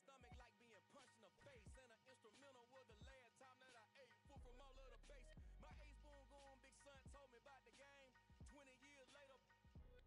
stomach like being punched in the face. And an instrumental was the last time that I ate. Full from all of the bass. My ace boom goon, big son told me about the game. 20 years later,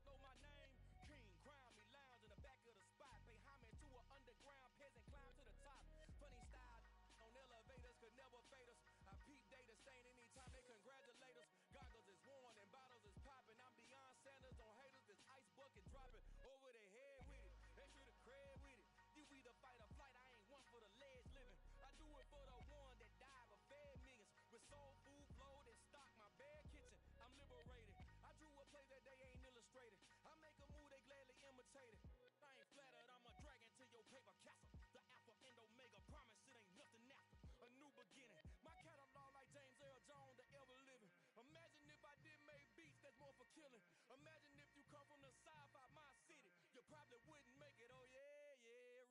know my name. King, crown me, lounge in the back of the spot. Pay homage to an underground peasant, climb to the top. Funny style on elevators could never fade us. I peep data stain anytime they congratulate us. Goggles is worn and bottles is popping. I'm beyond Sanders on haters. This ice bucket dropping over their head with it. Extra the cred with it. You either fight or flight. I ain't one for the ledge living. I do it for the one that died but fed millions. With soul food flowed and stocked my bare kitchen. I'm liberated. I drew a play that they ain't illustrated. I make a move they gladly imitate it. I ain't flattered, I'm a dragon to your paper castle. The alpha and omega, promise it ain't nothing after. A new beginning, my catalog like James Earl Jones, the ever living. Imagine if I did make beats that's more for killing. Imagine if you come from the south out my city. You probably wouldn't make it, oh yeah, really.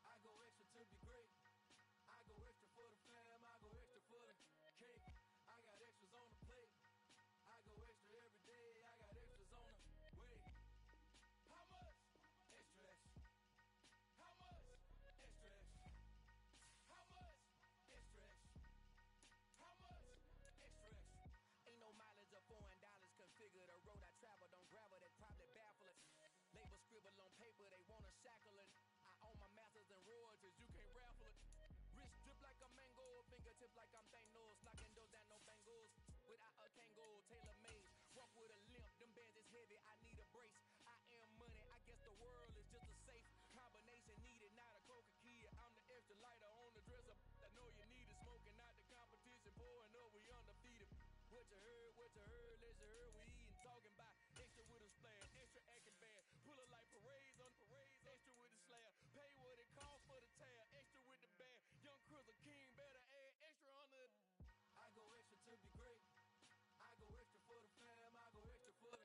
I go extra to be great. I go extra for the fam, I go extra for the cake. I got extras on the plate. I go extra every day, I got extras on the way. How much? Extra, extra. How much? Extra, extra. How much? Extra, extra. How much? Extra, extra. Ain't no mileage of $4 configure the road I travel. Don't gravel, that probably baffle it. Label scribble on paper, they wanna shackle it. I own my masters and royalties, you can't raffle it. Wrist drip like a mango, fingertip like I'm Thanos. Knocking those down, no bangles. Without a Kango, tailor made. Walk with a limp, them bands is heavy, I need a brace. I am money, I guess the world is just a safe combination needed, not a coca key. I'm the extra lighter on the dresser. I know you need it, smoking out the competition, pouring up, we undefeated. What you heard, let you heard, we eatin', talking about extra with a splash, extra acting bad. Pull it like parades on parades, extra with the slab. Pay what it costs for the tab, extra with the bag. Young Cruiser King, better add extra on the. I go extra to be great. I go extra for the fam, I go extra for the.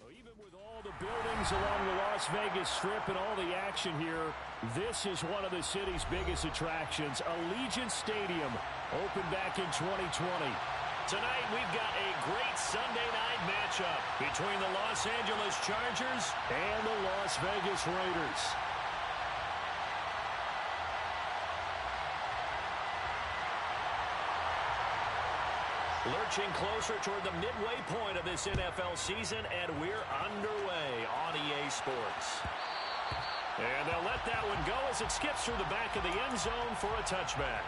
Well, even with all the buildings along the Las Vegas Strip and all the action here, this is one of the city's biggest attractions. Allegiant Stadium opened back in 2020. Tonight, we've got a great Sunday night matchup between the Los Angeles Chargers and the Las Vegas Raiders. Lurching closer toward the midway point of this NFL season, and we're underway on EA Sports. And they'll let that one go as it skips through the back of the end zone for a touchback.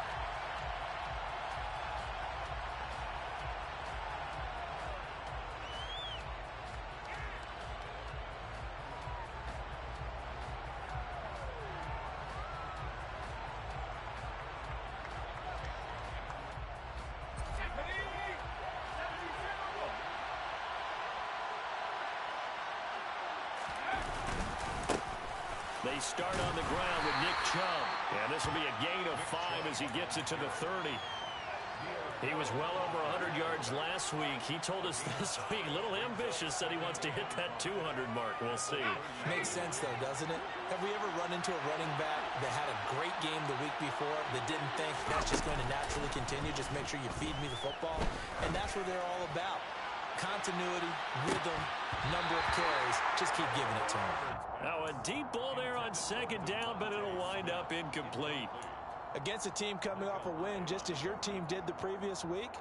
They start on the ground with Nick Chubb. And this will be a gain of 5 as he gets it to the 30. He was well over 100 yards last week. He told us this week, a little ambitious, said he wants to hit that 200 mark. We'll see. Makes sense, though, doesn't it? Have we ever run into a running back that had a great game the week before that didn't think that's just going to naturally continue? Just make sure you feed me the football. And that's what they're all about. Continuity, rhythm, number of carries. Just keep giving it to him. Now a deep ball there on second down, but it'll wind up incomplete. Against a team coming off a win just as your team did the previous week,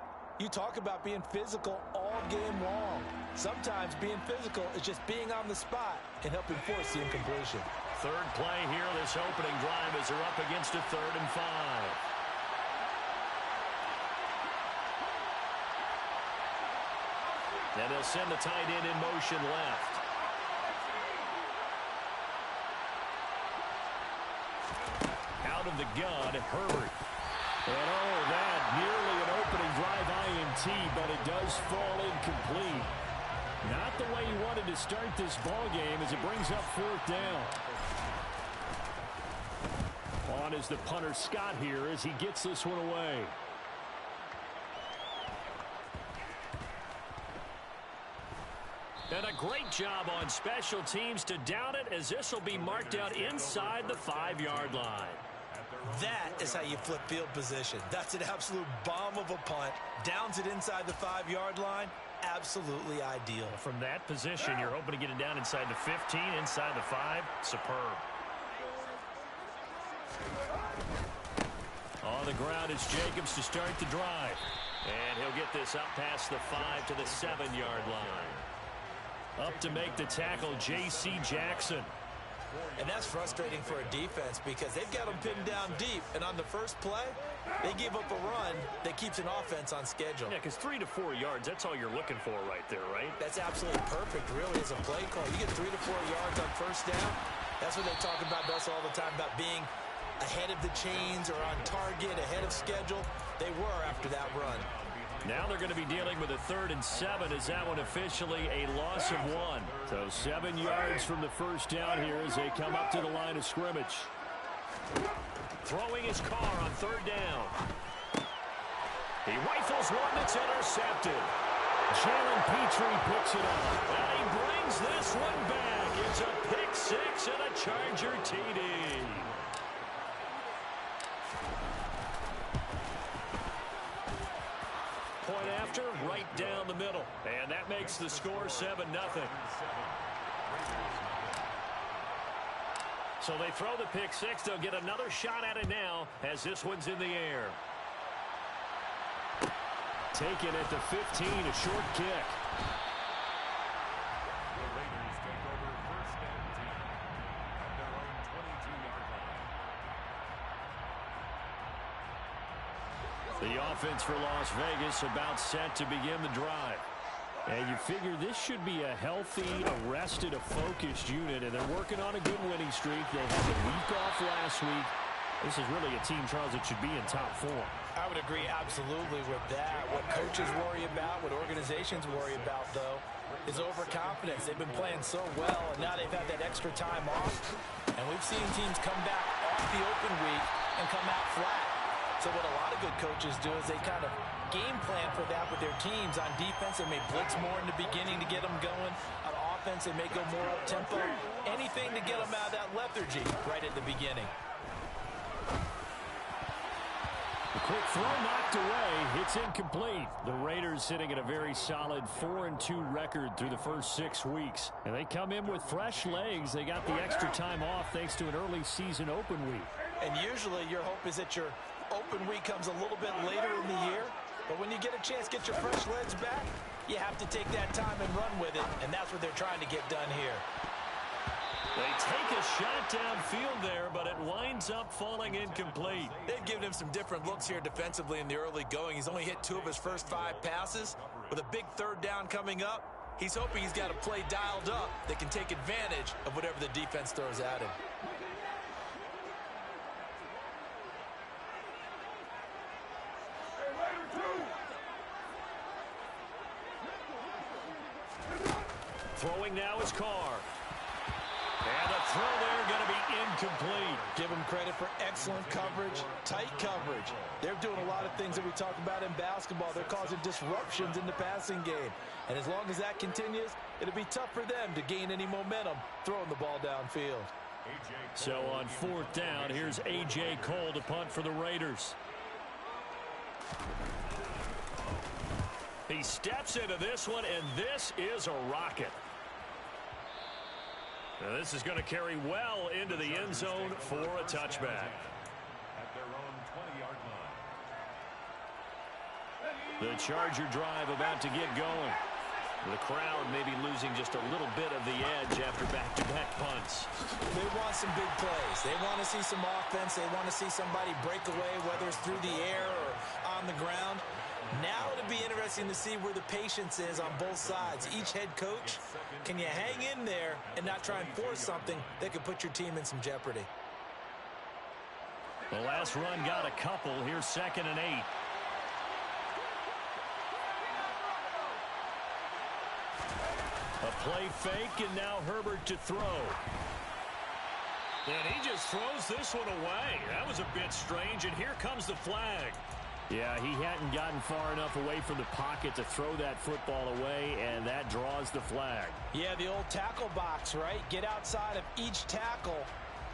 you talk about being physical all game long. Sometimes being physical is just being on the spot and helping force the incompletion. Third play here, this opening drive as they're up against a 3rd and 5. And they'll send the tight end in motion left. Out of the gun, Herbert. And oh, that nearly an opening drive INT, but it does fall incomplete. Not the way he wanted to start this ball game as it brings up 4th down. On is the punter Scott here as he gets this one away. And a great job on special teams to down it, as this will be marked out inside the 5-yard line. That is how you flip field position. That's an absolute bomb of a punt. Downs it inside the 5-yard line. Absolutely ideal. From that position, you're hoping to get it down inside the 15, inside the 5. Superb. On the ground, it's Jacobs to start the drive. And he'll get this up past the 5 to the 7-yard line. Up to make the tackle, J.C. Jackson. And that's frustrating for a defense because they've got them pinned down deep. And on the first play, they give up a run that keeps an offense on schedule. Yeah, because 3 to 4 yards, that's all you're looking for right there, right? That's absolutely perfect, really, as a play call. You get 3 to 4 yards on first down. That's what they talk about us all the time, about being ahead of the chains or on target, ahead of schedule. They were after that run. Now they're going to be dealing with a 3rd and 7 as that one officially a loss of 1. So 7 yards from the first down here as they come up to the line of scrimmage. Throwing his car on 3rd down. He rifles one that's intercepted. Jalen Petrie picks it up. And he brings this one back. It's a pick 6 and a Charger TD. Point after, right down the middle. And that makes the score 7-0. So they throw the pick 6. They'll get another shot at it now as this one's in the air. Taken at the 15, a short kick. The Raiders take over 1st and 10 at their own 22-yard line. The offense for Las Vegas about set to begin the drive. And you figure this should be a healthy, arrested, a focused unit, and they're working on a good winning streak. They had the week off last week. This is really a team, Charles, that should be in top form. I would agree absolutely with that. What coaches worry about, what organizations worry about, though, is overconfidence. They've been playing so well, and now they've had that extra time off. And we've seen teams come back off the open week and come out flat. So what a lot of good coaches do is they kind of game plan for that with their teams. On defense, they may blitz more in the beginning to get them going. On offense, they may go more up-tempo. Anything to get them out of that lethargy right at the beginning. A quick throw knocked away. It's incomplete. The Raiders sitting at a very solid 4-2 record through the first 6 weeks. And they come in with fresh legs. They got the extra time off thanks to an early season open week. And usually your hope is that your open week comes a little bit later in the year. But when you get a chance to get your fresh legs back, you have to take that time and run with it. And that's what they're trying to get done here. They take a shot downfield there, but it winds up falling incomplete. They've given him some different looks here defensively in the early going. He's only hit 2 of his first 5 passes. With a big 3rd down coming up, he's hoping he's got a play dialed up that can take advantage of whatever the defense throws at him. Throwing now is Carr. And the throw there going to be incomplete. Give them credit for excellent coverage, tight coverage. They're doing a lot of things that we talk about in basketball. They're causing disruptions in the passing game. And as long as that continues, it'll be tough for them to gain any momentum throwing the ball downfield. So on 4th down, here's A.J. Cole to punt for the Raiders. He steps into this one, and this is a rocket. Now this is going to carry well into the end zone for a touchback. At their own 20-yard line. The Charger drive about to get going. The crowd may be losing just a little bit of the edge after back-to-back punts. They want some big plays. They want to see some offense. They want to see somebody break away, whether it's through the air or on the ground. Now it'll be interesting to see where the patience is on both sides. Each head coach, can you hang in there and not try and force something that could put your team in some jeopardy? The last run got a couple. Here's 2nd and 8. A play fake, and now Herbert to throw. And he just throws this one away. That was a bit strange, and here comes the flag. Yeah, he hadn't gotten far enough away from the pocket to throw that football away, and that draws the flag. Yeah, the old tackle box, right? Get outside of each tackle,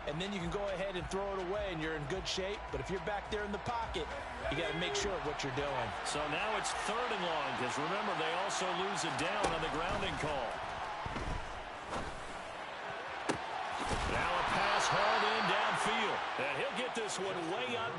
and then you can go ahead and throw it away, and you're in good shape. But if you're back there in the pocket, you got to make sure of what you're doing. So now it's 3rd and long, because remember, they also lose a down on the grounding call. Now a pass hauled in downfield, and he'll get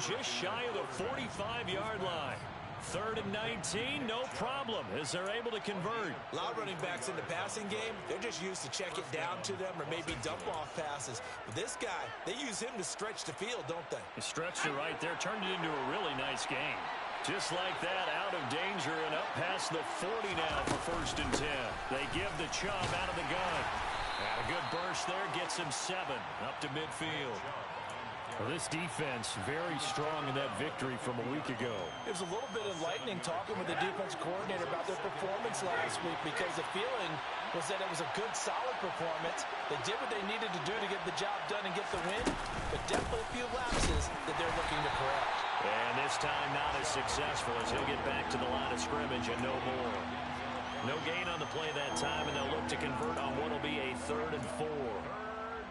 just shy of the 45-yard line. 3rd and 19, no problem, as they're able to convert. A lot of running backs in the passing game, they're just used to check it down to them or maybe dump-off passes. But this guy, they use him to stretch the field, don't they? He stretched it right there, turned it into a really nice game. Just like that, out of danger and up past the 40 now for 1st and 10. They give the Chubb out of the gun. And a good burst there gets him 7 up to midfield. Well, this defense very strong in that victory from a week ago. It was a little bit enlightening talking with the defense coordinator about their performance last week because the feeling was that it was a good, solid performance. They did what they needed to do to get the job done and get the win, but definitely a few lapses that they're looking to correct. And this time not as successful as he'll get back to the line of scrimmage and no more. No gain on the play that time, and they'll look to convert on what will be a 3rd and 4.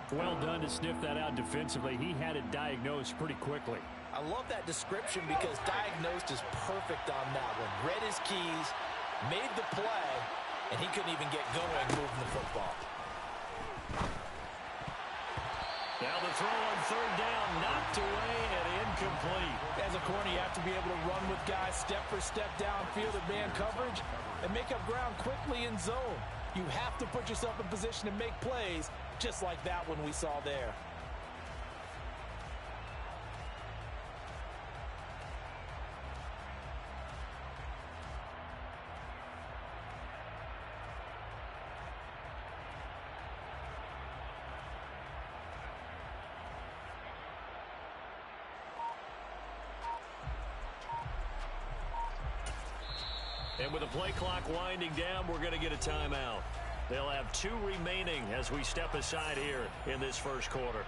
Well done to sniff that out defensively. He had it diagnosed pretty quickly. I love that description because diagnosed is perfect on that one. Read his keys, made the play, and he couldn't even get going moving the football. Now the throw on 3rd down, knocked away and incomplete. As a corner, you have to be able to run with guys step for step downfield at man coverage and make up ground quickly in zone. You have to put yourself in position to make plays, just like that one we saw there. And with the play clock winding down, we're going to get a timeout. They'll have 2 remaining as we step aside here in this first quarter.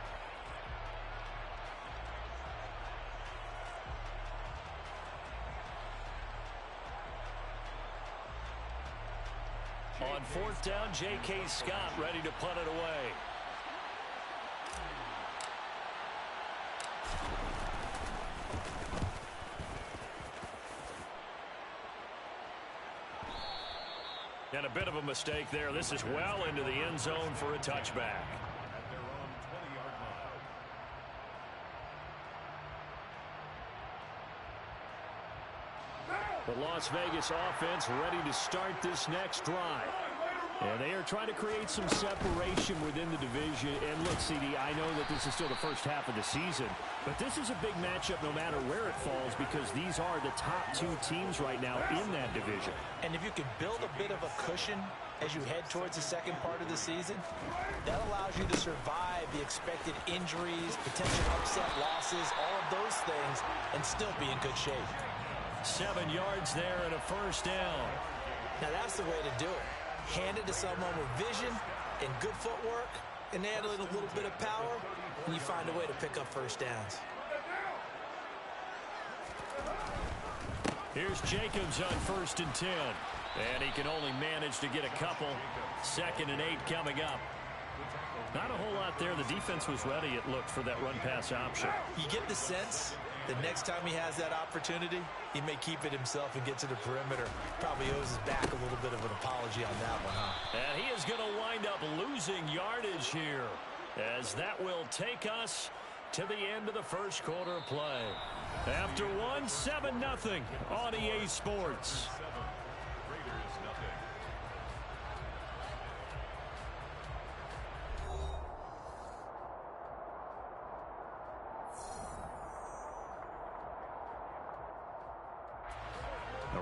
On 4th down, J.K. Scott ready to punt it away. And a bit of a mistake there. This is well into the end zone for a touchback. At their own 20-yard line. The Las Vegas offense ready to start this next drive. And they are trying to create some separation within the division. And look, CD, I know that this is still the first half of the season, but this is a big matchup no matter where it falls because these are the top 2 teams right now in that division. And if you can build a bit of a cushion as you head towards the second part of the season, that allows you to survive the expected injuries, potential upset losses, all of those things, and still be in good shape. 7 yards there and a 1st down. Now that's the way to do it. Hand it to someone with vision and good footwork and add a little bit of power, and you find a way to pick up 1st downs. Here's Jacobs on 1st and 10. And he can only manage to get a couple. 2nd and 8 coming up. Not a whole lot there. The defense was ready, it looked, for that run-pass option. You get the sense the next time he has that opportunity, he may keep it himself and get to the perimeter. Probably owes his back a little bit of an apology on that one, huh? And he is going to wind up losing yardage here, as that will take us to the end of the first quarter of play. After one, 7-0 on EA Sports. Raiders nothing.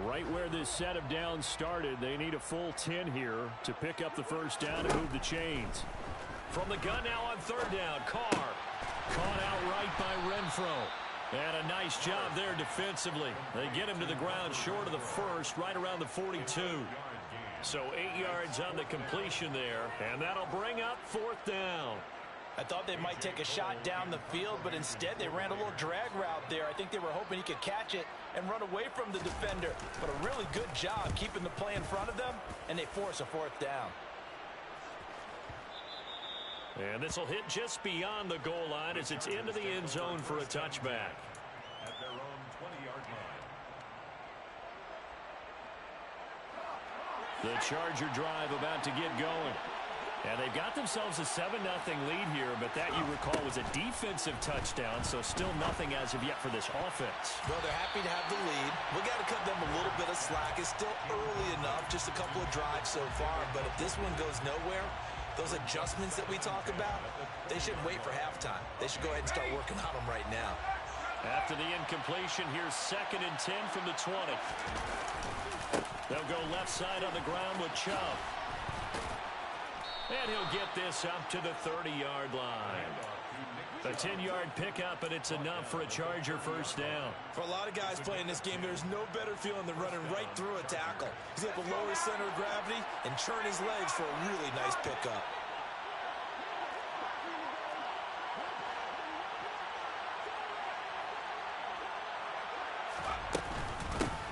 Right where this set of downs started, they need a full 10 here to pick up the 1st down and move the chains. From the gun now on 3rd down, Carr caught out right by Renfro. And a nice job there defensively. They get him to the ground short of the 1st, right around the 42. So 8 yards on the completion there, and that'll bring up 4th down. I thought they might take a shot down the field, but instead they ran a little drag route there. I think they were hoping he could catch it and run away from the defender. But a really good job keeping the play in front of them, and they force a 4th down. And this will hit just beyond the goal line as it's into the end zone for a touchback. At their own 20-yard line. The Charger drive about to get going. And they've got themselves a 7-0 lead here, but that, you recall, was a defensive touchdown, so still nothing as of yet for this offense. Well, they're happy to have the lead. We got to cut them a little bit of slack. It's still early enough, just a couple of drives so far, but if this one goes nowhere, those adjustments that we talk about, they shouldn't wait for halftime. They should go ahead and start working on them right now. After the incompletion, here's 2nd and 10 from the 20. They'll go left side on the ground with Chubb. And he'll get this up to the 30-yard line. A 10-yard pickup, and it's enough for a Charger first down. For a lot of guys playing this game, there's no better feeling than running right through a tackle. He's able to lower his center of gravity and churn his legs for a really nice pickup.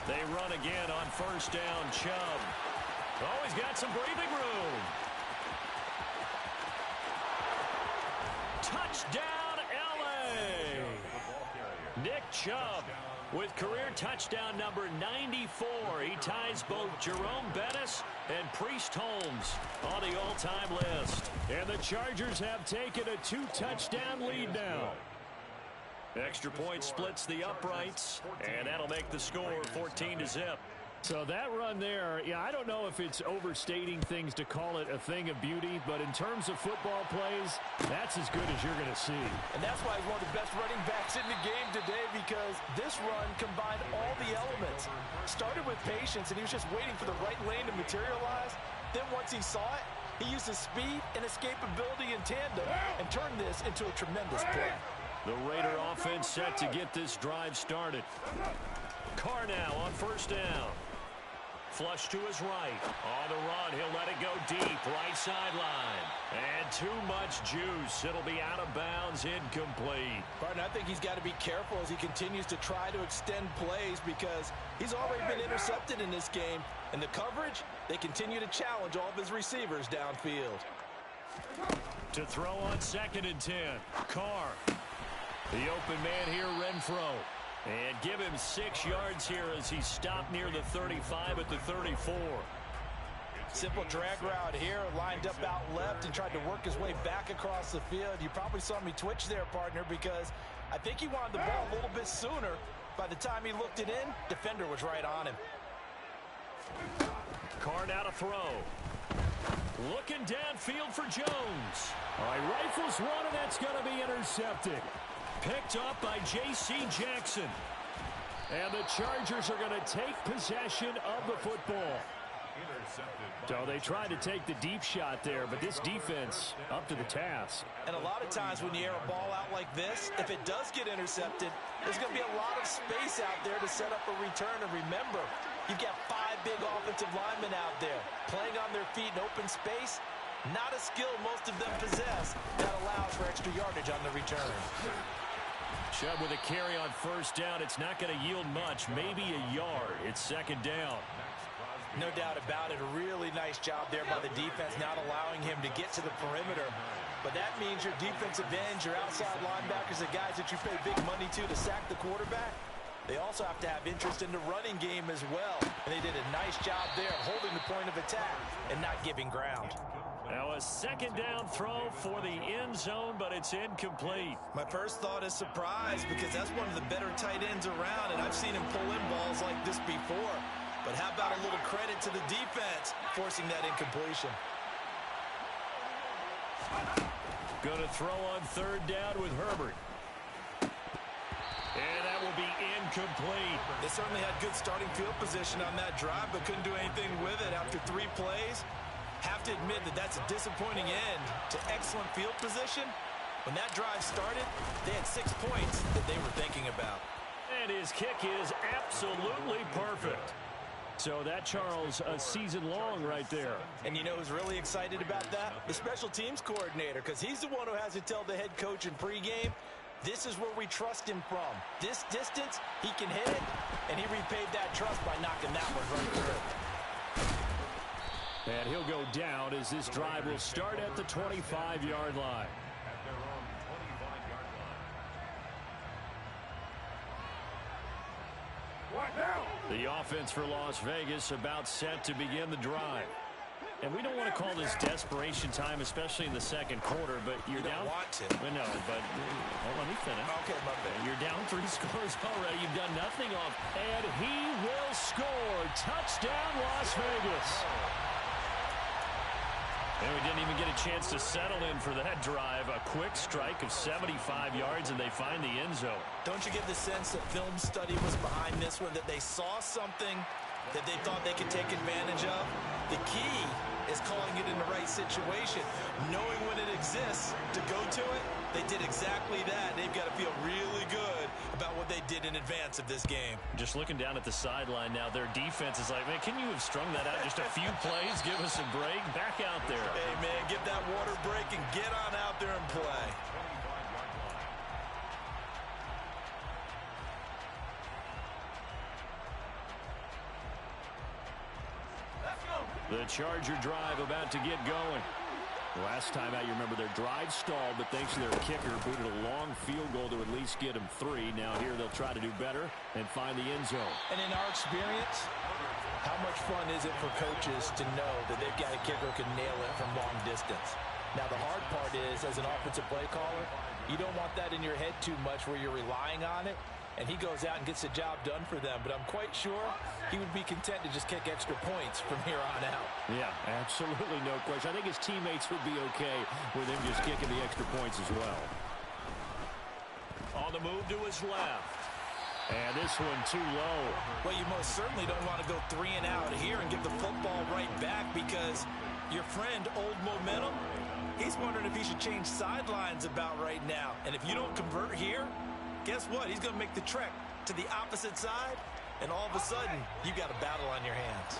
They run again on first down. Chubb. Oh, he's got some breathing room. Touchdown, L.A. Nick Chubb with career touchdown number 94. He ties both Jerome Bettis and Priest Holmes on the all-time list. And the Chargers have taken a 2-touchdown lead now. Extra point splits the uprights, and that'll make the score 14-0. So that run there, yeah, I don't know if it's overstating things to call it a thing of beauty, but in terms of football plays, that's as good as you're going to see. And that's why he's one of the best running backs in the game today, because this run combined all the elements. Started with patience, and he was just waiting for the right lane to materialize. Then once he saw it, he used his speed and escapability in tandem and turned this into a tremendous play. The Raider offense set to get this drive started. Carr now on first down. Flush to his right. On the run, he'll let it go deep. Right sideline. And too much juice. It'll be out of bounds, incomplete. Pardon, I think he's got to be careful as he continues to try to extend plays because he's already been intercepted in this game. And the coverage, they continue to challenge all of his receivers downfield. To throw on 2nd and 10. Carr. The open man here, Renfro. And give him 6 yards here as he stopped near the 35 at the 34. Simple drag route here, lined up out left and tried to work his way back across the field. You probably saw me twitch there, partner, because I think he wanted the ball a little bit sooner. By the time he looked it in, defender was right on him. Carr now to throw. Looking downfield for Jones. All right, rifles one, and that's going to be intercepted. Picked up by J.C. Jackson. And the Chargers are going to take possession of the football. So they tried to take the deep shot there, but this defense up to the task. And a lot of times when you air a ball out like this, if it does get intercepted, there's going to be a lot of space out there to set up a return. And remember, you've got 5 big offensive linemen out there playing on their feet in open space. Not a skill most of them possess that allows for extra yardage on the return. Chubb with a carry on first down. It's not going to yield much, maybe a yard. It's 2nd down. No doubt about it. A really nice job there by the defense, not allowing him to get to the perimeter. But that means your defensive ends, your outside linebackers, the guys that you pay big money to sack the quarterback, they also have to have interest in the running game as well. And they did a nice job there of holding the point of attack and not giving ground. Now a 2nd down throw for the end zone, but it's incomplete. My first thought is surprise because that's one of the better tight ends around, and I've seen him pull in balls like this before. But how about a little credit to the defense forcing that incompletion? Going to throw on 3rd down with Herbert. And that will be incomplete. They certainly had good starting field position on that drive, but couldn't do anything with it after 3 plays. Have to admit that that's a disappointing end to excellent field position. When that drive started, they had 6 points that they were thinking about. And his kick is absolutely perfect. So that, Charles, a season long right there. And you know who's really excited about that? The special teams coordinator, because he's the one who has to tell the head coach in pregame, this is where we trust him from. This distance, he can hit it, and he repaid that trust by knocking that one right through. And he'll go down as this drive will start at the 25-yard line. What now? The offense for Las Vegas about set to begin the drive. And we don't want to call this desperation time, especially in the second quarter, but you're down. You don't want to. No, but let me finish. Okay, my bad. You're down 3 scores already. You've done nothing off. And he will score. Touchdown, Las Vegas. And we didn't even get a chance to settle in for that drive. A quick strike of 75 yards, and they find the end zone. Don't you get the sense that film study was behind this one, that they saw something that they thought they could take advantage of? The key is calling it in the right situation, knowing when it exists to go to it. They did exactly that. They've got to feel really good about what they did in advance of this game. Just looking down at the sideline now, their defense is like, man, can you have strung that out just a few plays? Give us a break. Back out there. Hey, man, get that water break and get on out there and play. The Charger drive about to get going. Last time out, you remember their drive stalled, but thanks to their kicker, booted a long field goal to at least get them 3. Now here they'll try to do better and find the end zone. And in our experience, how much fun is it for coaches to know that they've got a kicker who can nail it from long distance? Now the hard part is, as an offensive play caller, you don't want that in your head too much where you're relying on it. And he goes out and gets the job done for them. But I'm quite sure he would be content to just kick extra points from here on out. Yeah, absolutely no question. I think his teammates would be okay with him just kicking the extra points as well. On the move to his left. And this one too low. Well, you most certainly don't want to go 3 and out here and give the football right back, because your friend, Old Momentum, he's wondering if he should change sidelines about right now. And if you don't convert here, guess what? He's going to make the trek to the opposite side, and all of a sudden, you've got a battle on your hands.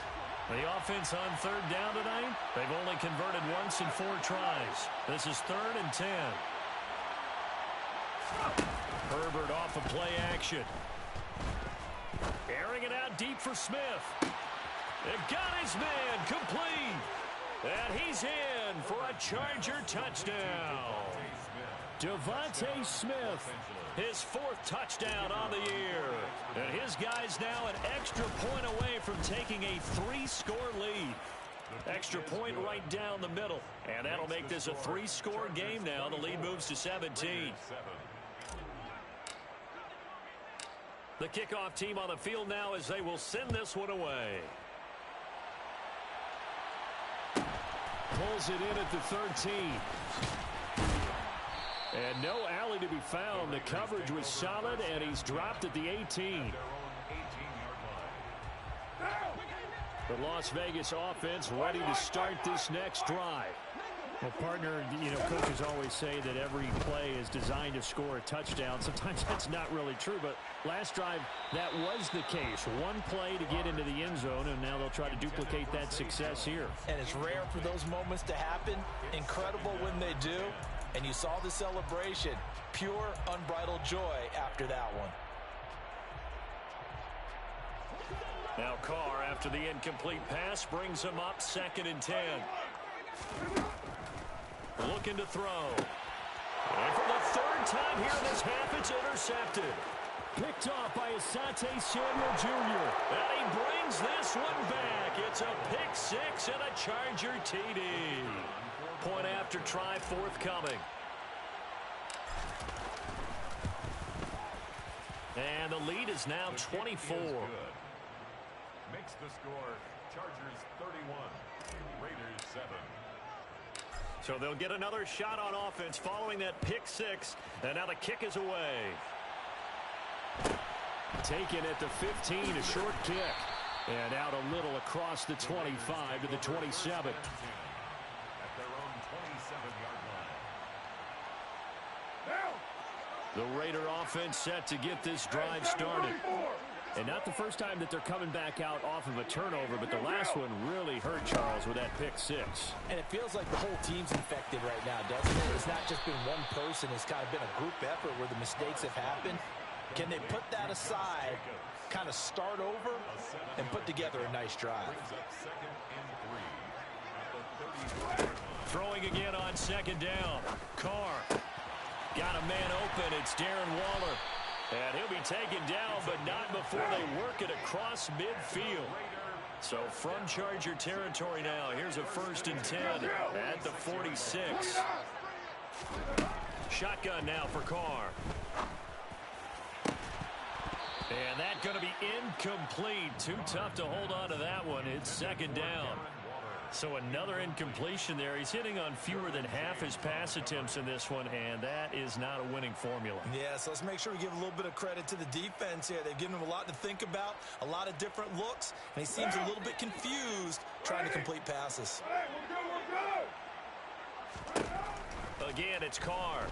The offense on 3rd down tonight, they've only converted once in 4 tries. This is 3rd and 10. Herbert off of play action. Airing it out deep for Smith. It got his man complete. And he's in for a Charger touchdown. Devontae Smith, his 4th touchdown on the year. And his guy's now an extra point away from taking a 3-score lead. Extra point right down the middle. And that'll make this a 3-score game now. The lead moves to 17. The kickoff team on the field now as they will send this one away. Pulls it in at the 13. And no alley to be found. The coverage was solid, and he's dropped at the 18. The Las Vegas offense ready to start this next drive. Well, partner, coaches always say that every play is designed to score a touchdown. Sometimes that's not really true, but last drive, that was the case. One play to get into the end zone, and now they'll try to duplicate that success here. And it's rare for those moments to happen. Incredible when they do. And you saw the celebration. Pure, unbridled joy after that one. Now Carr, after the incomplete pass, brings him up 2nd and 10. Looking to throw. And for the 3rd time here in this half, it's intercepted. Picked off by Asante Samuel Jr. And he brings this one back. It's a pick 6 and a Charger TD. Point after try forthcoming. And the lead is now 24. Makes the score Chargers 31, Raiders 7. So they'll get another shot on offense following that pick 6. And now the kick is away. Taken at the 15, a short kick. And out a little across the 25 to the 27. At their own 27-yard line. The Raider offense set to get this drive started. And not the first time that they're coming back out off of a turnover, but the last one really hurt Charles with that pick 6. And it feels like the whole team's infected right now, doesn't it? It's not just been one person. It's kind of been a group effort where the mistakes have happened. Can they put that aside, kind of start over, and put together a nice drive? Throwing again on 2nd down. Carr got a man open. It's Darren Waller. And he'll be taken down, but not before they work it across midfield. So from Charger territory now, here's a 1st and 10 at the 46. Shotgun now for Carr. And that's going to be incomplete. Too tough to hold on to that one. It's 2nd down. So another incompletion there. He's hitting on fewer than half his pass attempts in this one, and that is not a winning formula. Yeah, so let's make sure we give a little bit of credit to the defense here. They've given him a lot to think about, a lot of different looks, and he seems a little bit confused trying to complete passes. Again, it's Carr.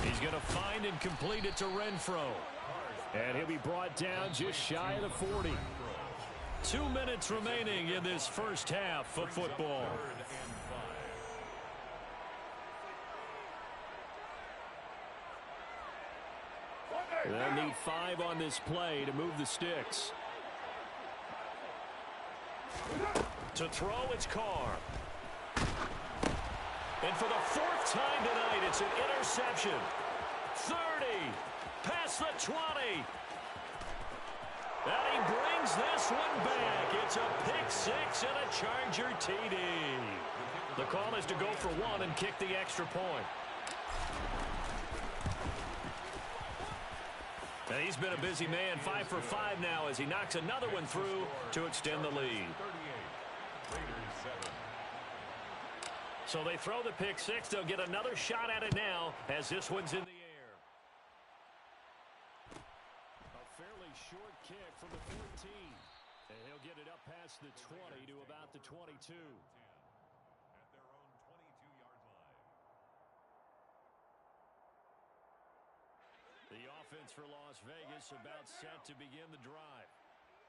He's going to find and complete it to Renfro. And he'll be brought down just shy of the 40. 2 minutes remaining in this first half of football. They'll need 5 on this play to move the sticks. To throw, it's Carr. And for the 4th time tonight, it's an interception. 30, past the 20. And he brings this one back. It's a pick 6 and a Charger TD. The call is to go for 1 and kick the extra point. And he's been a busy man, 5 for 5 now as he knocks another one through to extend the lead. So they throw the pick 6. They'll get another shot at it now as this one's in the air. A fairly short kick from the 14. And he'll get it up past the 20 to about the 22. At their own 22-yard line. The offense for Las Vegas about set to begin the drive.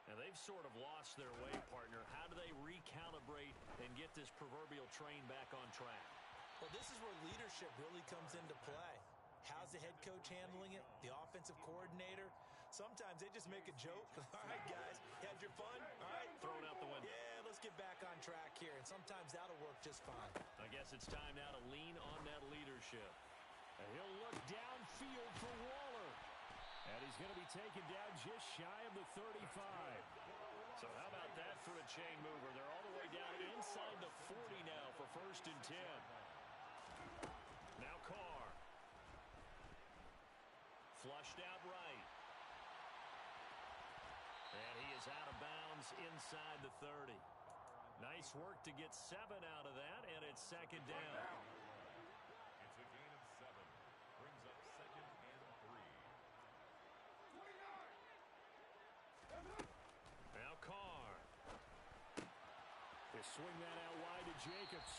Now, they've sort of lost their way, partner. How do they recalibrate and get this proverbial train back on track? Well, this is where leadership really comes into play. How's the head coach handling it? The offensive coordinator? Sometimes they just make a joke. All right, guys, you had your fun? All right. Throw it out the window. Yeah, let's get back on track here. And sometimes that'll work just fine. I guess it's time now to lean on that leadership. And he'll look downfield for Waller. And he's going to be taken down just shy of the 35. So how about that for a chain mover? They're all the way down inside the 40 now for 1st and 10. Now Carr. Flushed out right. And he is out of bounds inside the 30. Nice work to get 7 out of that, and it's 2nd down. It's a gain of 7. Brings up 2nd and 3. Now Carr. They swing that out wide to Jacobs.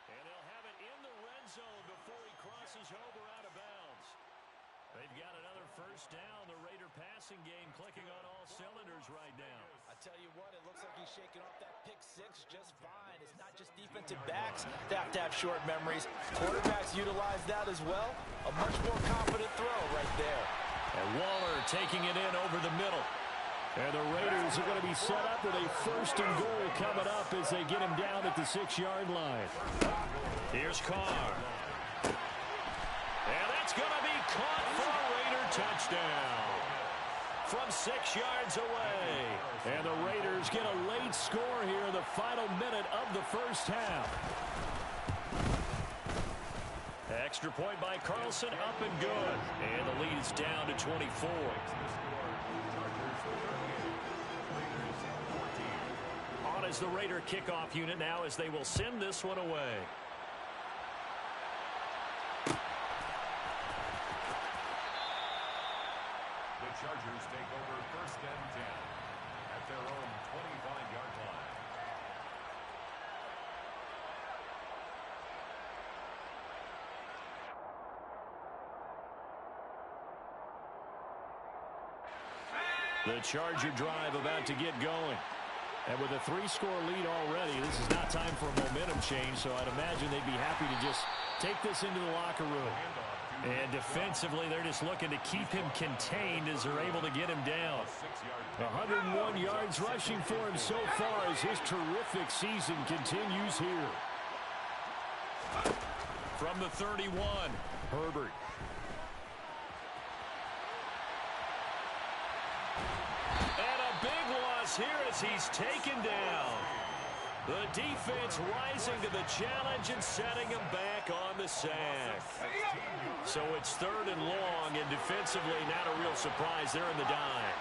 And he'll have it in the red zone before he crosses over out of bounds. They've got another 1st down. The Raider passing game clicking on all cylinders right now. I tell you what, it looks like he's shaking off that pick 6 just fine. It's not just defensive backs that have to have short memories. Quarterbacks utilize that as well. A much more confident throw right there. And Waller taking it in over the middle. And the Raiders are going to be set up with a 1st and goal coming up as they get him down at the 6-yard line. Here's Carr. And that's going to be caught for a Raider touchdown from 6 yards away. And the Raiders get a late score here in the final minute of the first half. Extra point by Carlson, up and good. And the lead is down to 24. On is the Raider kickoff unit now as they will send this one away. The Chargers take over 1st and 10 at their own 25-yard line. The Charger drive about to get going. And with a 3-score lead already, this is not time for a momentum change, so I'd imagine they'd be happy to just take this into the locker room. And defensively, they're just looking to keep him contained as they're able to get him down. 101 yards rushing for him so far as his terrific season continues here. From the 31, Herbert. And a big loss is here as he's taken down. The defense rising to the challenge and setting him back on the sack. So it's 3rd and long, and defensively not a real surprise there in the dime.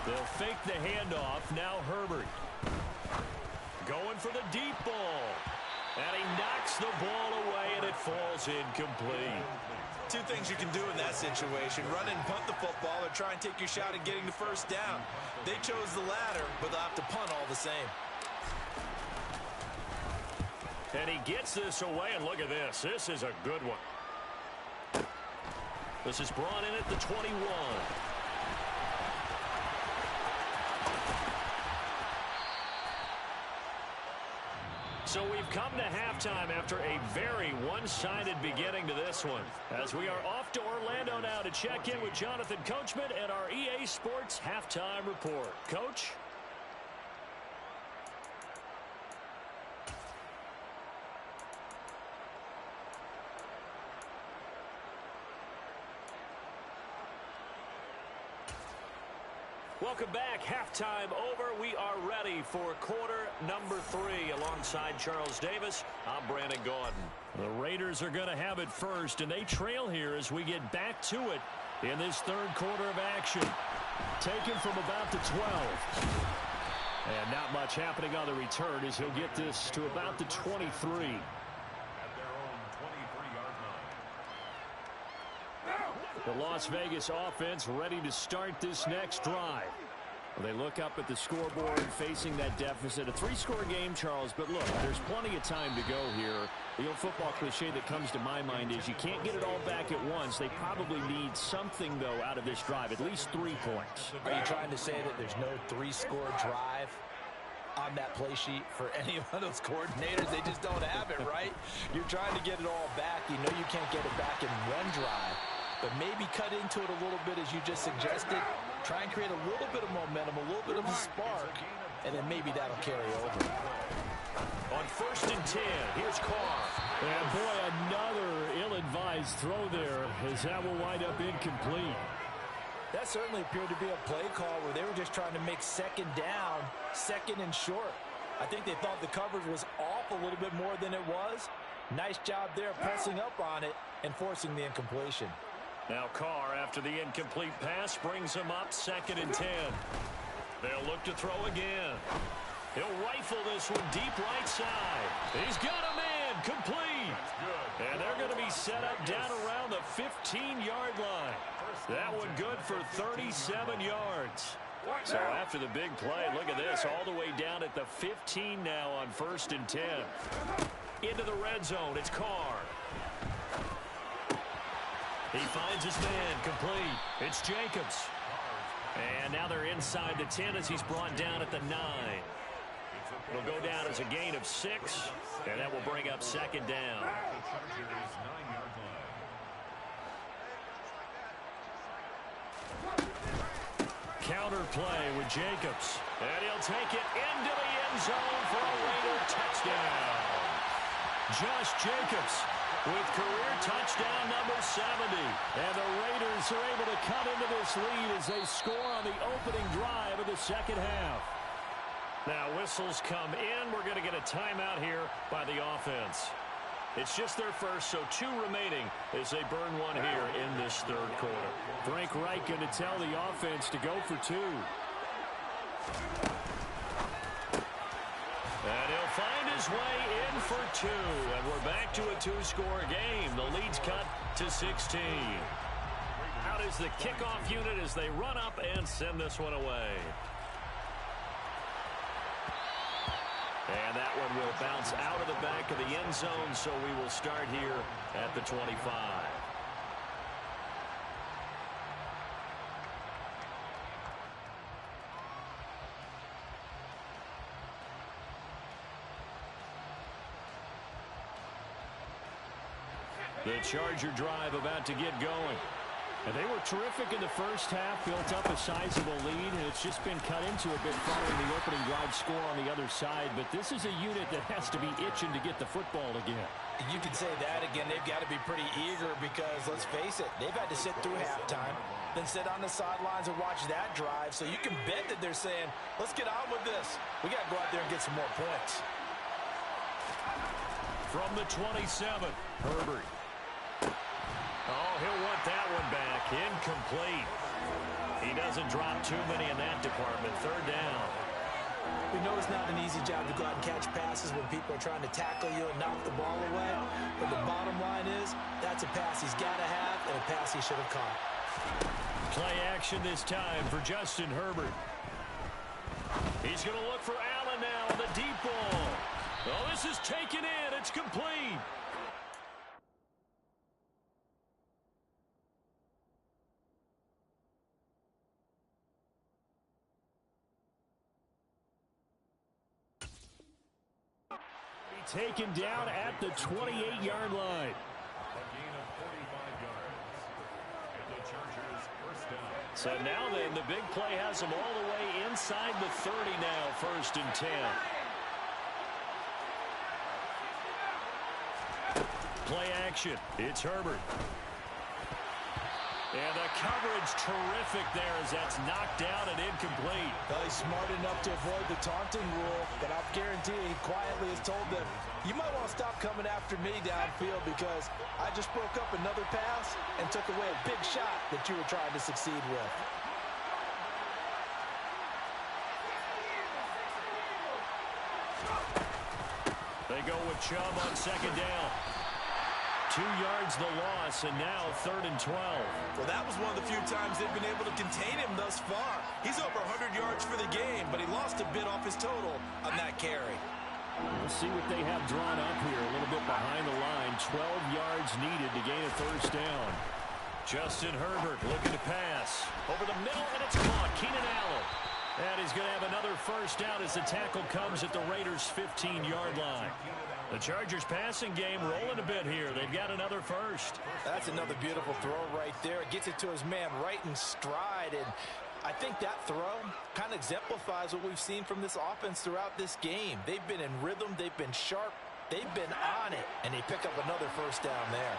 They'll fake the handoff. Now Herbert. Going for the deep ball. And he knocks the ball away, and it falls incomplete. Two things you can do in that situation: run and punt the football, or try and take your shot at getting the first down. They chose the latter, but they'll have to punt all the same. And he gets this away, and look at this. This is a good one. This is brought in at the 21. So we've come to halftime after a very one-sided beginning to this one, as we are off to Orlando now to check in with Jonathan Coachman and our EA Sports Halftime Report. Coach? Welcome back. Halftime over. We are ready for quarter number 3 alongside Charles Davis. I'm Brandon Gaudin. The Raiders are going to have it first, and they trail here as we get back to it in this 3rd quarter of action. Taken from about the 12. And not much happening on the return as he'll get this to about the 23. At their own 23-yard line. The Las Vegas offense ready to start this next drive. Well, they look up at the scoreboard facing that deficit. A 3-score game, Charles, but look, there's plenty of time to go here. The old football cliche that comes to my mind is you can't get it all back at once. They probably need something, though, out of this drive, at least 3 points. Are you trying to say that there's no 3-score drive on that play sheet for any one of those coordinators? They just don't have it, right? You're trying to get it all back. You know you can't get it back in one drive. But maybe cut into it a little bit, as you just suggested. Try and create a little bit of momentum, a little bit of a spark, and then maybe that'll carry over. On 1st and 10, here's Carr. And boy, another ill-advised throw there, as that will wind up incomplete. That certainly appeared to be a play call where they were just trying to make 2nd down, 2nd and short. I think they thought the coverage was off a little bit more than it was. Nice job there pressing up on it and forcing the incompletion. Now Carr, after the incomplete pass, brings him up 2nd and 10. They'll look to throw again. He'll rifle this one deep right side. He's got a man, complete. And they're going to be set up down around the 15-yard line. That one good for 37 yards. So after the big play, look at this, all the way down at the 15 now on 1st and 10. Into the red zone, it's Carr. He finds his man, complete. It's Jacobs. And now they're inside the 10 as he's brought down at the 9. It'll go down as a gain of 6, and that will bring up 2nd down. Counter play with Jacobs. And he'll take it into the end zone for a Raider touchdown. Josh Jacobs with career touchdown number 70. And the Raiders are able to cut into this lead as they score on the opening drive of the 2nd half. Now whistles come in. We're going to get a timeout here by the offense. It's just their first, so 2 remaining as they burn one here in this 3rd quarter. Frank Reich going to tell the offense to go for 2. And he'll find his way in for 2. And we're back to a 2-score game. The lead's cut to 16. Out is the kickoff unit as they run up and send this one away. And that one will bounce out of the back of the end zone, so we will start here at the 25. The Charger drive about to get going. And they were terrific in the first half, built up a sizable lead, and it's just been cut into a bit following the opening drive score on the other side. But this is a unit that has to be itching to get the football again. You can say that again. They've got to be pretty eager because, let's face it, they've had to sit through halftime, then sit on the sidelines and watch that drive. So you can bet that they're saying, let's get on with this. We got to go out there and get some more points. From the 27, Herbert. Oh, he'll want that one back. Incomplete. He doesn't drop too many in that department. Third down. We know it's not an easy job to go out and catch passes when people are trying to tackle you and knock the ball away. But the bottom line is, that's a pass he's got to have and a pass he should have caught. Play action this time for Justin Herbert. He's going to look for Allen now on the deep ball. Oh, this is taken in. It's complete. Taken down at the 28-yard line. A gain of 45 yards. And the Chargers first down. So now then, the big play has them all the way inside the 30 now, 1st and 10. Play action. It's Herbert. And the coverage terrific there as that's knocked down and incomplete. Well, he's smart enough to avoid the taunting rule, but I'll guarantee he quietly has told them, you might want to stop coming after me downfield because I just broke up another pass and took away a big shot that you were trying to succeed with. They go with Chubb on 2nd down. 2 yards the loss, and now 3rd and 12. Well, that was one of the few times they've been able to contain him thus far. He's over 100 yards for the game, but he lost a bit off his total on that carry. We'll see what they have drawn up here. A little bit behind the line. 12 yards needed to gain a 1st down. Justin Herbert looking to pass. Over the middle, and it's caught. Keenan Allen. And he's going to have another 1st down as the tackle comes at the Raiders' 15-yard line. The Chargers passing game rolling a bit here. They've got another 1st. That's another beautiful throw right there. It gets it to his man right in stride. And I think that throw kind of exemplifies what we've seen from this offense throughout this game. They've been in rhythm. They've been sharp. They've been on it. And they pick up another 1st down there.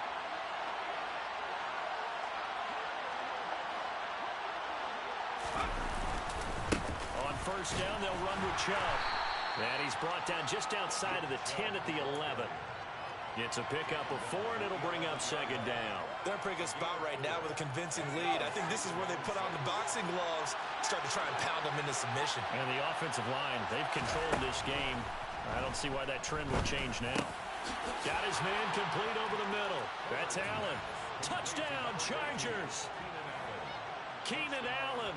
On 1st down, they'll run with Chubb. And he's brought down just outside of the 10 at the 11. It's a pickup of 4, and it'll bring up 2nd down. They're in a pretty good spot right now with a convincing lead. I think this is where they put on the boxing gloves, start to try and pound them into submission. And the offensive line, they've controlled this game. I don't see why that trend will change now. Got his man complete over the middle. That's Allen. Touchdown, Chargers. Keenan Allen,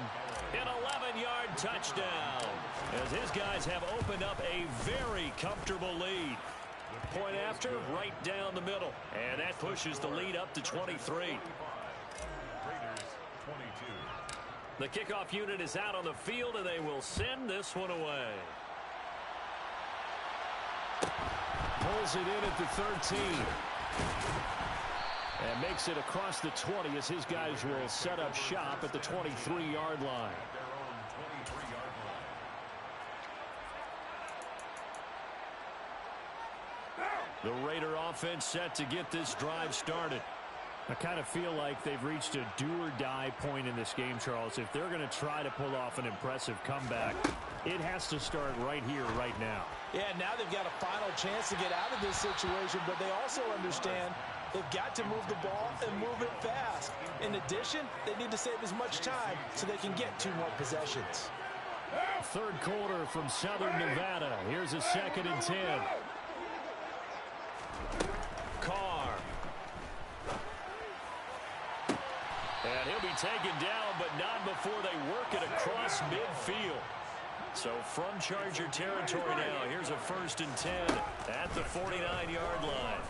an 11-yard touchdown, as his guys have opened up a very comfortable lead. Point after, right down the middle, and that pushes the lead up to 23. Raiders 22. The kickoff unit is out on the field, and they will send this one away. Pulls it in at the 13. And makes it across the 20 as his guys will set up shop at the 23-yard line. Their own 23-yard line. The Raider offense set to get this drive started. I kind of feel like they've reached a do-or-die point in this game, Charles. If they're going to try to pull off an impressive comeback, it has to start right here, right now. Yeah, now they've got a final chance to get out of this situation, but they also understand they've got to move the ball and move it fast. In addition, they need to save as much time so they can get 2 more possessions. 3rd quarter from Southern Nevada. Here's a 2nd and 10. Carr. And he'll be taken down, but not before they work it across midfield. So from Charger territory now, here's a 1st and 10 at the 49-yard line.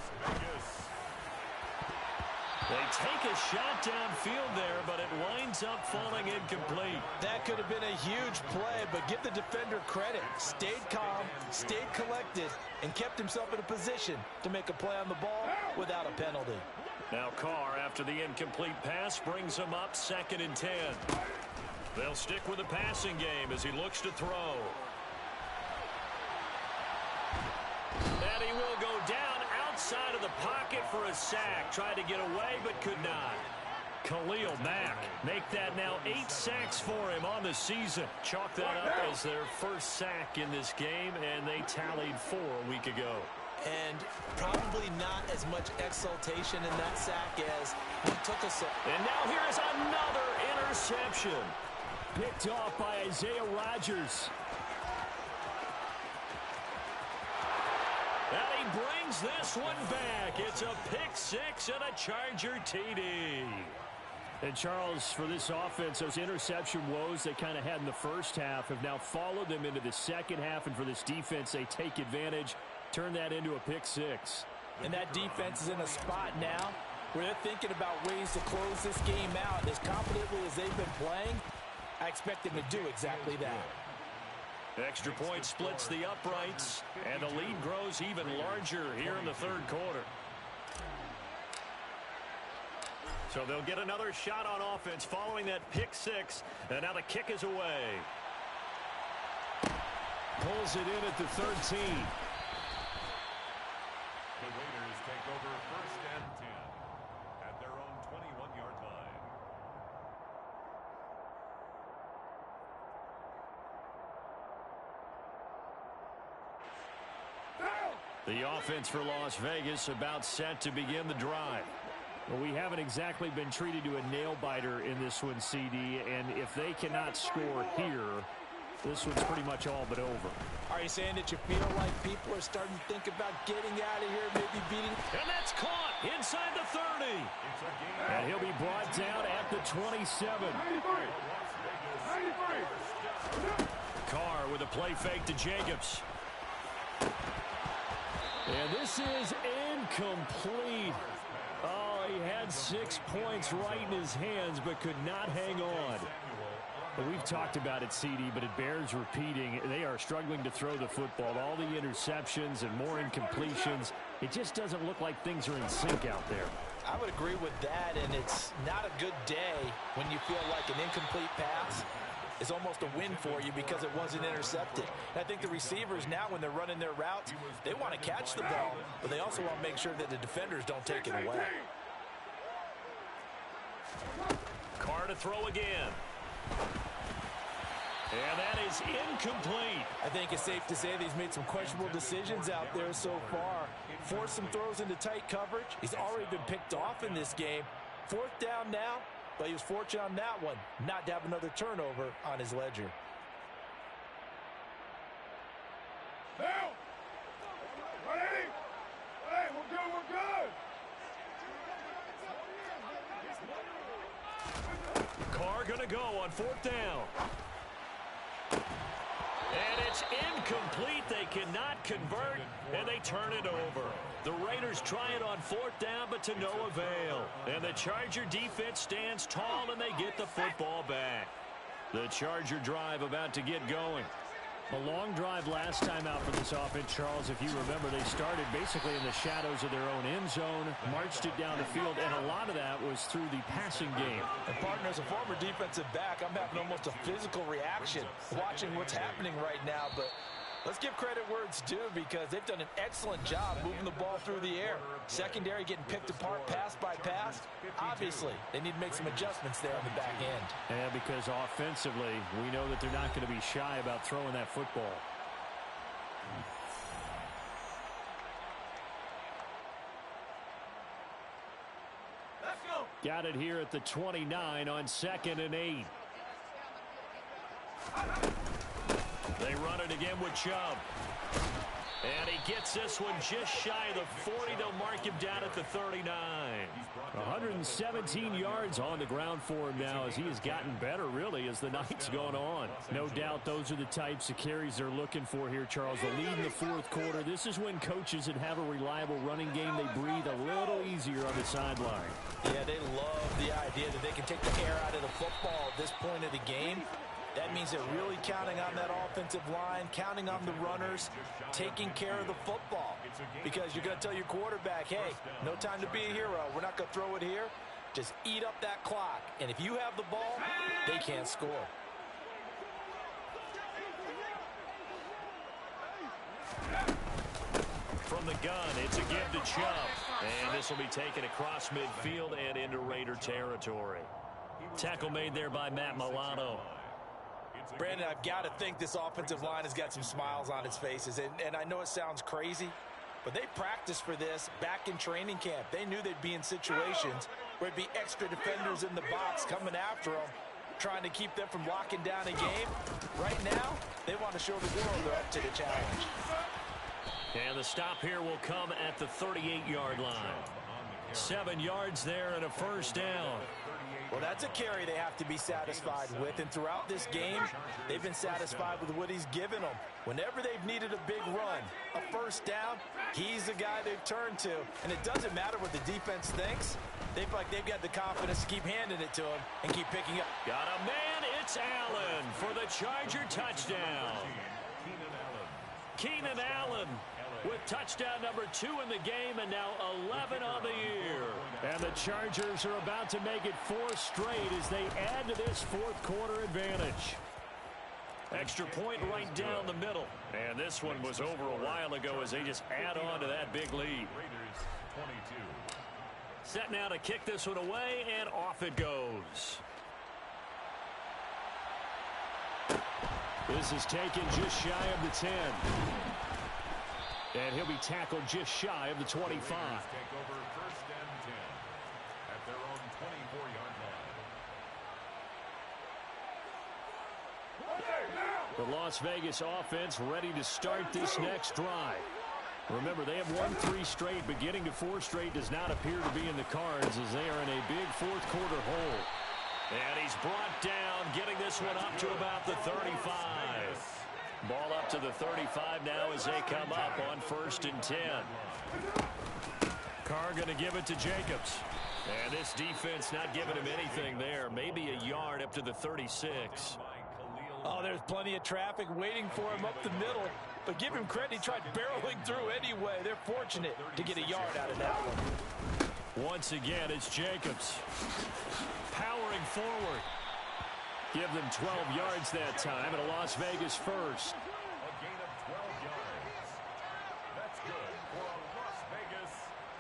They take a shot downfield there, but it winds up falling incomplete. That could have been a huge play, but give the defender credit. Stayed calm, stayed collected, and kept himself in a position to make a play on the ball without a penalty. Now Carr, after the incomplete pass, brings him up 2nd and 10. They'll stick with the passing game as he looks to throw. And he will go down outside of the pocket for a sack. Tried to get away, but could not. Khalil Mack make that now 8 sacks for him on the season. Chalk that up as their first sack in this game, and they tallied 4 a week ago. And probably not as much exultation in that sack as he took a sack. And now here is another interception. Picked off by Isaiah Rodgers. And he brings this one back. It's a pick 6 and a Charger TD. And Charles, for this offense, those interception woes they kind of had in the first half have now followed them into the second half. And for this defense, they take advantage, turn that into a pick 6. And that defense is in a spot now where they're thinking about ways to close this game out. As confidently as they've been playing, I expect them to do exactly that. Extra point splits the uprights, and the lead grows even larger here in the third quarter. So they'll get another shot on offense following that pick 6, and now the kick is away. Pulls it in at the 13. The Raiders take over 1st and 10 at their own 21-yard line. The offense for Las Vegas about set to begin the drive. Well, we haven't exactly been treated to a nail-biter in this one, CD, and if they cannot score here, this one's pretty much all but over. Are you saying that you feel like people are starting to think about getting out of here, maybe beating? And that's caught inside the 30. And he'll be brought down at the 27. Carr with a play fake to Jacobs. And this is incomplete. Oh, he had 6 points right in his hands, but could not hang on. We've talked about it, CD, but it bears repeating. They are struggling to throw the football. All the interceptions and more incompletions. It just doesn't look like things are in sync out there. I would agree with that, and it's not a good day when you feel like an incomplete pass is almost a win for you because it wasn't intercepted. And I think the receivers now, when they're running their routes, they want to catch the ball, but they also want to make sure that the defenders don't take it away. Carr to throw again. And that is incomplete. I think it's safe to say that he's made some questionable decisions out there so far. Forced some throws into tight coverage. He's already been picked off in this game. 4th down now, but he was fortunate on that one not to have another turnover on his ledger. Now! Ready? Hey, we're good, Carr going to go on 4th down. And it's incomplete. They cannot convert, and they turn it over. The Raiders try it on 4th down, but to no avail. And the Charger defense stands tall, and they get the football back. The Charger drive about to get going. A long drive last time out for this offense, Charles. If you remember, they started basically in the shadows of their own end zone, marched it down the field, and a lot of that was through the passing game. And partner, as a former defensive back, I'm having almost a physical reaction watching what's happening right now. But let's give credit where it's due because they've done an excellent job moving the ball through the air. Secondary getting picked apart pass by pass. Obviously, they need to make some adjustments there on the back end. Yeah, because offensively, we know that they're not going to be shy about throwing that football. Let's go. Got it here at the 29 on 2nd and 8. They run it again with Chubb. And he gets this one just shy of the 40. They'll mark him down at the 39. 117 yards on the ground for him now as he has gotten better, really, as the night's gone on. No doubt those are the types of carries they're looking for here, Charles. The lead in the 4th quarter. This is when coaches that have a reliable running game, they breathe a little easier on the sideline. Yeah, they love the idea that they can take the air out of the football at this point of the game. That means they're really counting on that offensive line, counting on the runners, taking care of the football. Because you're going to tell your quarterback, hey, no time to be a hero. We're not going to throw it here. Just eat up that clock. And if you have the ball, they can't score. From the gun, it's a give to Chubb. And this will be taken across midfield and into Raider territory. Tackle made there by Matt Milano. Brandon, I've got to think this offensive line has got some smiles on its faces. And I know it sounds crazy, but they practiced for this back in training camp. They knew they'd be in situations where it'd be extra defenders in the box coming after them, trying to keep them from locking down a game. Right now, they want to show the world they're up to the challenge. And the stop here will come at the 38-yard line. 7 yards there and a first down. Well, that's a carry they have to be satisfied with. And throughout this game, they've been satisfied with what he's given them. Whenever they've needed a big run, a first down, he's the guy they've turned to. And it doesn't matter what the defense thinks. They've got the confidence to keep handing it to him and keep picking up. Got a man. It's Allen for the Charger touchdown. Keenan Allen with touchdown number 2 in the game, and now 11 on the year. And the Chargers are about to make it 4 straight as they add to this fourth quarter advantage. Extra point right down the middle. And this one was over a while ago as they just add on to that big lead. Set now to kick this one away, and off it goes. This is taken just shy of the 10. And he'll be tackled just shy of the 25. Take over first and 10 at their own 24-yard line. The Las Vegas offense ready to start this next drive. Remember, they have won 3 straight, but getting to 4 straight does not appear to be in the cards as they are in a big fourth quarter hole. And he's brought down, getting this one up to about the 35. Ball up to the 35 now as they come up on first and 10. Carr going to give it to Jacobs. And this defense not giving him anything there. Maybe a yard up to the 36. Oh, there's plenty of traffic waiting for him up the middle. But give him credit, he tried barreling through anyway. They're fortunate to get a yard out of that one. Once again, it's Jacobs. Powering forward. Give them 12 yards that time, and a Las Vegas first. A gain of 12 yards. That's good for a Las Vegas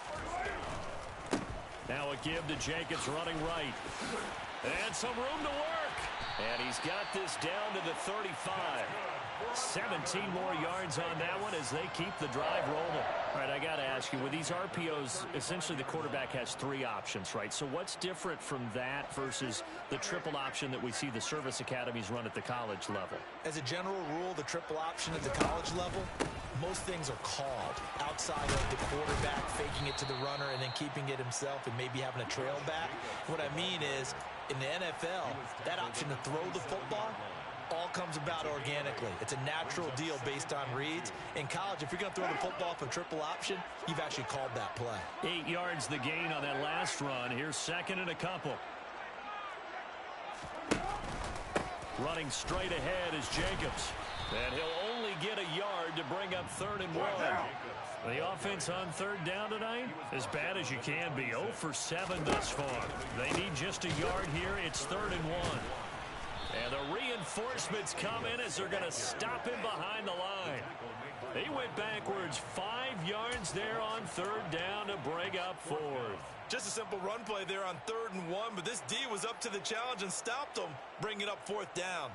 first down. Now a give to Jacobs running right. And some room to work. And he's got this down to the 35. 17 more yards on that one as they keep the drive rolling. All right, I got to ask you, with these RPOs, essentially the quarterback has 3 options, right? So what's different from that versus the triple option that we see the service academies run at the college level? As a general rule, the triple option at the college level, most things are called outside of the quarterback faking it to the runner and then keeping it himself and maybe having a trail back. What I mean is, in the NFL, that option to throw the football all comes about organically. It's a natural deal based on reads. In college, if you're going to throw the football for triple option, you've actually called that play. 8 yards the gain on that last run. Here's second and a couple. Running straight ahead is Jacobs. And he'll only get a yard to bring up 3rd and 1. The offense on 3rd down tonight, as bad as you can be. 0 for 7 thus far. They need just a yard here. It's 3rd and 1. And the reinforcements come in as they're going to stop him behind the line. He went backwards 5 yards there on 3rd down to bring up 4th. Just a simple run play there on 3rd and 1, but this D was up to the challenge and stopped them, bringing up 4th down.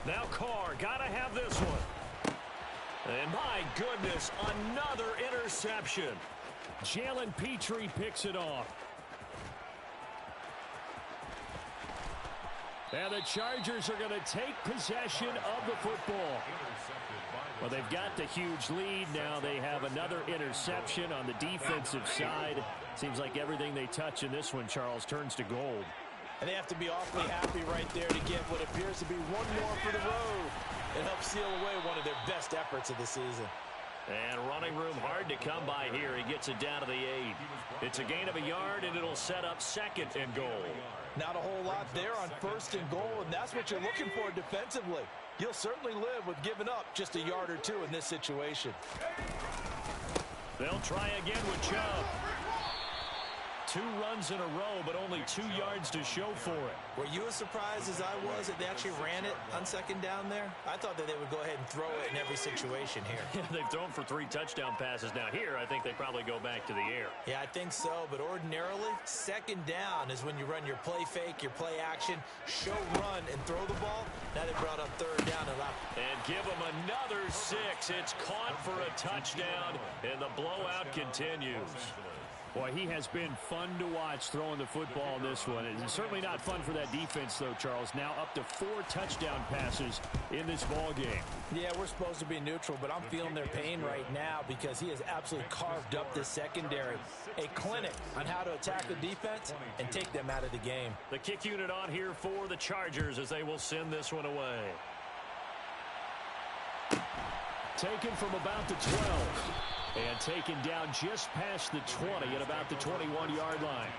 Now Carr, gotta have this one. And my goodness, another interception. Jalen Petrie picks it off. And the Chargers are going to take possession of the football. Well, they've got the huge lead. Now they have another interception on the defensive side. Seems like everything they touch in this one, Charles, turns to gold. And they have to be awfully happy right there to get what appears to be one more for the road. It helps seal away one of their best efforts of the season. And running room hard to come by here. He gets it down to the 8. It's a gain of a yard, and it'll set up 2nd and goal. Not a whole lot there on 1st and goal, and that's what you're looking for defensively. You'll certainly live with giving up just a yard or 2 in this situation. They'll try again with Chubb. 2 runs in a row, but only 2 yards to show for it. Were you as surprised as I was that they actually ran it on 2nd down there? I thought that they would go ahead and throw it in every situation here. They've thrown for 3 touchdown passes. Now here, I think they probably go back to the air. Yeah, I think so, but ordinarily, 2nd down is when you run your play fake, your play action, show run, and throw the ball. Now they brought up 3rd down and left. And give them another 6. It's caught for a touchdown, and the blowout continues. Boy, he has been fun to watch throwing the football in this one. It's certainly not fun for that defense, though, Charles. Now up to 4 touchdown passes in this ball game. Yeah, we're supposed to be neutral, but I'm feeling their pain right now because he has absolutely carved up this secondary. A clinic on how to attack the defense and take them out of the game. The kick unit on here for the Chargers as they will send this one away. Taken from about the 12. And taken down just past the 20 at about the 21-yard line.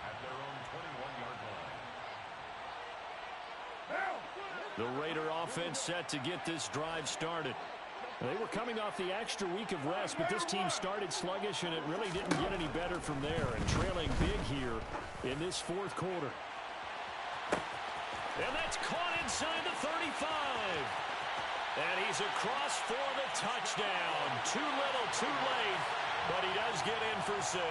At their own 21-yard line. The Raider offense set to get this drive started. They were coming off the extra week of rest, but this team started sluggish, and it really didn't get any better from there. And trailing big here in this 4th quarter. And that's caught inside the 35. And he's across for the touchdown. Too little, too late, but he does get in for 6.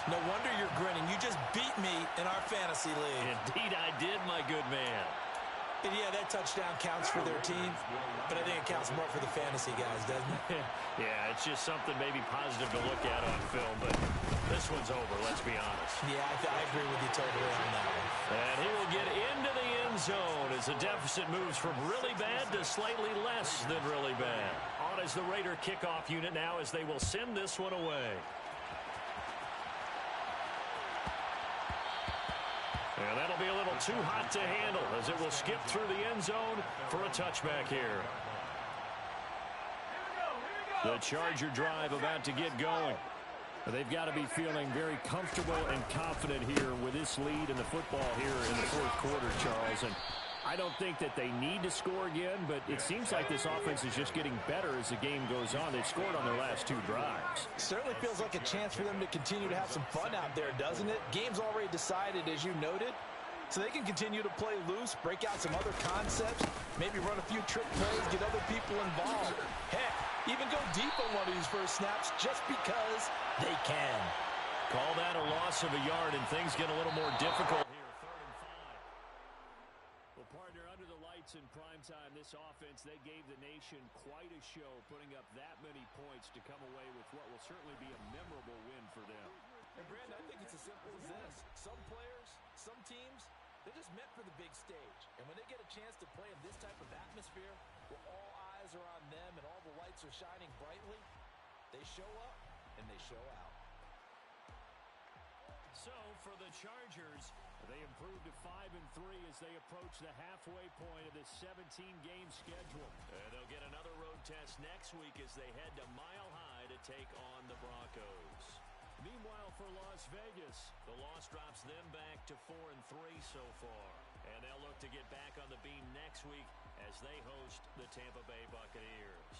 No wonder you're grinning. You just beat me in our fantasy league. Indeed I did, my good man. And yeah, that touchdown counts for their team, but I think it counts more for the fantasy guys, doesn't it? Yeah, it's just something maybe positive to look at on film, but this one's over, let's be honest. Yeah, I agree with you totally on that one. And he will get into the end zone as the deficit moves from really bad to slightly less than really bad. On is the Raider kickoff unit now as they will send this one away. And that'll be a little too hot to handle as it will skip through the end zone for a touchback here. The Charger drive about to get going. They've got to be feeling very comfortable and confident here with this lead in the football here in the 4th quarter, Charles. And I don't think that they need to score again, but it seems like this offense is just getting better as the game goes on. They've scored on their last 2 drives. Certainly feels like a chance for them to continue to have some fun out there, doesn't it? Game's already decided, as you noted, so they can continue to play loose, break out some other concepts, maybe run a few trick plays, get other people involved. Heck, even go deep on one of these first snaps just because they can. Call that a loss of a yard, and things get a little more difficult here. 3rd and 5. Well, partner, under the lights in primetime, this offense, they gave the nation quite a show, putting up that many points to come away with what will certainly be a memorable win for them. And Brandon, I think it's as simple as this. Some players, some teams, they're just meant for the big stage. And when they get a chance to play in this type of atmosphere, where all eyes are on them and all the lights are shining brightly, they show up and they show out. So for the Chargers, they improve to 5-3 as they approach the halfway point of this 17-game schedule. And they'll get another road test next week as they head to Mile High to take on the Broncos. Meanwhile, for Las Vegas, the loss drops them back to 4-3 so far. And they'll look to get back on the beam next week as they host the Tampa Bay Buccaneers.